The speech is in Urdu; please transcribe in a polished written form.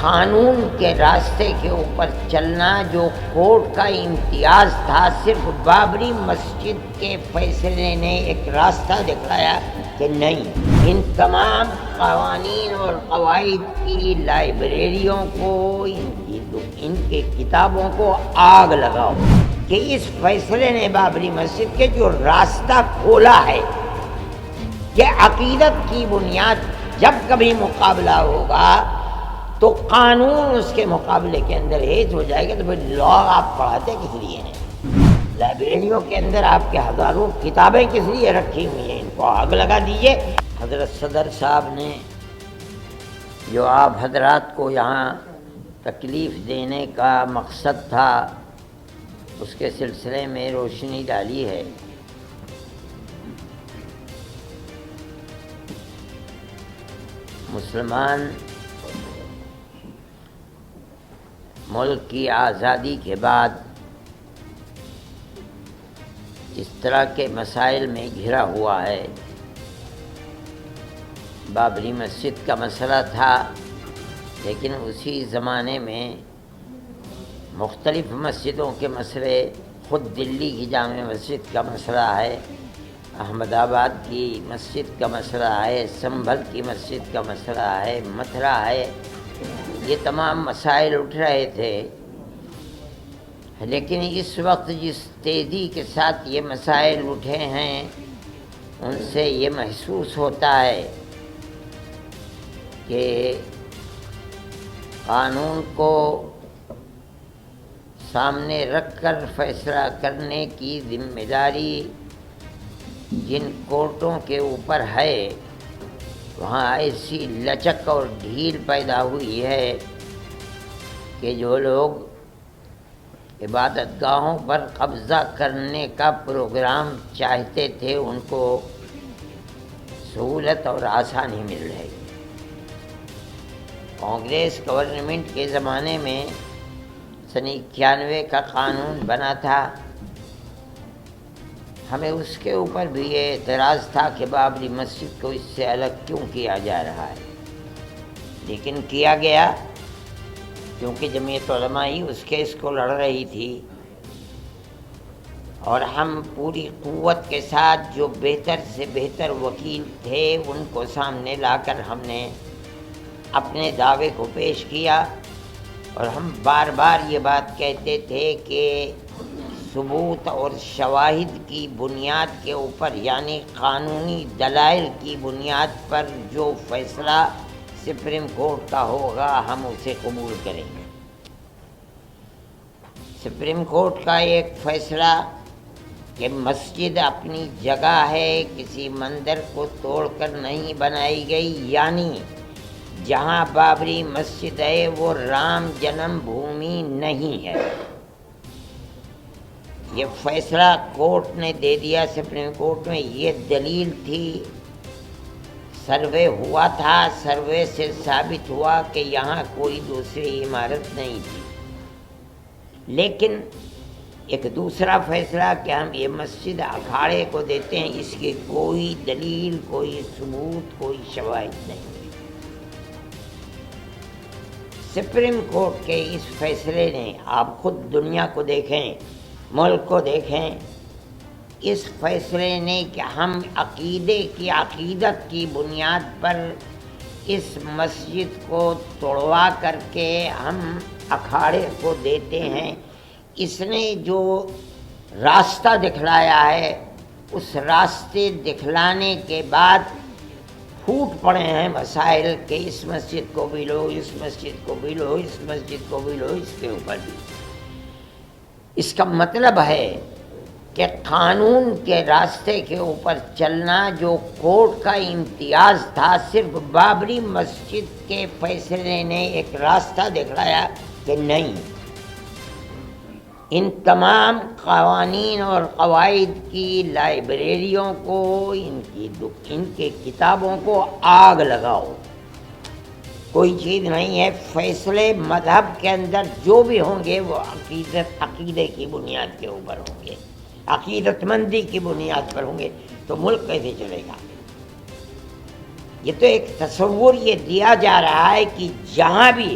قانون کے راستے کے اوپر چلنا جو کورٹ کا امتیاز تھا، صرف بابری مسجد کے فیصلے نے ایک راستہ دکھایا کہ نہیں، ان تمام قوانین اور قواعد کی لائبریریوں کو، ان کے کتابوں کو آگ لگاؤ کہ اس فیصلے نے بابری مسجد کے جو راستہ کھولا ہے کہ عقیدت کی بنیاد جب کبھی مقابلہ ہوگا تو قانون اس کے مقابلے کے اندر ہیج ہو جائے گا، تو پھر لا آپ پڑھاتے کس لیے ہیں؟ لائبریریوں کے اندر آپ کے ہزاروں کتابیں کس لیے رکھی ہوئی ہیں؟ ان کو آگ لگا دیجئے۔ حضرت صدر صاحب نے جو آپ حضرات کو یہاں تکلیف دینے کا مقصد تھا اس کے سلسلے میں روشنی ڈالی ہے۔ مسلمان ملک کی آزادی کے بعد اس طرح کے مسائل میں گھرا ہوا ہے۔ بابری مسجد کا مسئلہ تھا، لیکن اسی زمانے میں مختلف مسجدوں کے مسئلے، خود دلی کی جامع مسجد کا مسئلہ ہے، احمد آباد کی مسجد کا مسئلہ ہے، سنبھل کی مسجد کا مسئلہ ہے، متھرا ہے، یہ تمام مسائل اٹھ رہے تھے۔ لیکن اس وقت جس تیزی کے ساتھ یہ مسائل اٹھے ہیں، ان سے یہ محسوس ہوتا ہے کہ قانون کو سامنے رکھ کر فیصلہ کرنے کی ذمہ داری جن کورٹوں کے اوپر ہے، وہاں ایسی لچک اور ڈھیل پیدا ہوئی ہے کہ جو لوگ عبادت گاہوں پر قبضہ کرنے کا پروگرام چاہتے تھے، ان کو سہولت اور آسانی مل رہی ہے۔ کانگریس گورنمنٹ کے زمانے میں سن 91 کا قانون بنا تھا، ہمیں اس کے اوپر بھی یہ اعتراض تھا کہ بابری مسجد کو اس سے الگ کیوں کیا جا رہا ہے، لیکن کیا گیا کیونکہ جمعیت علماء ہی اس کیس کو لڑ رہی تھی، اور ہم پوری قوت کے ساتھ جو بہتر سے بہتر وکیل تھے ان کو سامنے لا کر ہم نے اپنے دعوے کو پیش کیا، اور ہم بار بار یہ بات کہتے تھے کہ ثبوت اور شواہد کی بنیاد کے اوپر، یعنی قانونی دلائل کی بنیاد پر جو فیصلہ سپریم کورٹ کا ہوگا ہم اسے قبول کریں گے۔ سپریم کورٹ کا ایک فیصلہ کہ مسجد اپنی جگہ ہے، کسی مندر کو توڑ کر نہیں بنائی گئی، یعنی جہاں بابری مسجد ہے وہ رام جنم بھومی نہیں ہے، یہ فیصلہ کورٹ نے دے دیا سپریم کورٹ میں۔ یہ دلیل تھی، سروے ہوا تھا، سروے سے ثابت ہوا کہ یہاں کوئی دوسری عمارت نہیں تھی۔ لیکن ایک دوسرا فیصلہ کہ ہم یہ مسجد اکھاڑے کو دیتے ہیں، اس کی کوئی دلیل، کوئی ثبوت، کوئی شواہد نہیں۔ سپریم کورٹ کے اس فیصلے نے، آپ خود دنیا کو دیکھیں، ملک کو دیکھیں، اس فیصلے نے کہ ہم عقیدت کی بنیاد پر اس مسجد کو توڑوا کر کے ہم اکھاڑے کو دیتے ہیں، اس نے جو راستہ دکھلایا ہے، اس راستے دکھلانے کے بعد پھوٹ پڑے ہیں مسائل کہ اس مسجد کو بھی لو، اس مسجد کو بھی لو، اس مسجد کو بھی لو، اس کے اوپر بھی۔ اس کا مطلب ہے کہ قانون کے راستے کے اوپر چلنا جو کورٹ کا امتیاز تھا، صرف بابری مسجد کے فیصلے نے ایک راستہ دکھلایا کہ نہیں، ان تمام قوانین اور قواعد کی لائبریریوں کو، ان کے کتابوں کو آگ لگاؤ۔ کوئی چیز نہیں ہے، فیصلے مذہب کے اندر جو بھی ہوں گے وہ عقیدے کی بنیاد کے اوپر ہوں گے، عقیدت مندی کی بنیاد پر ہوں گے، تو ملک کیسے چلے گا؟ یہ تو ایک تصور یہ دیا جا رہا ہے کہ جہاں بھی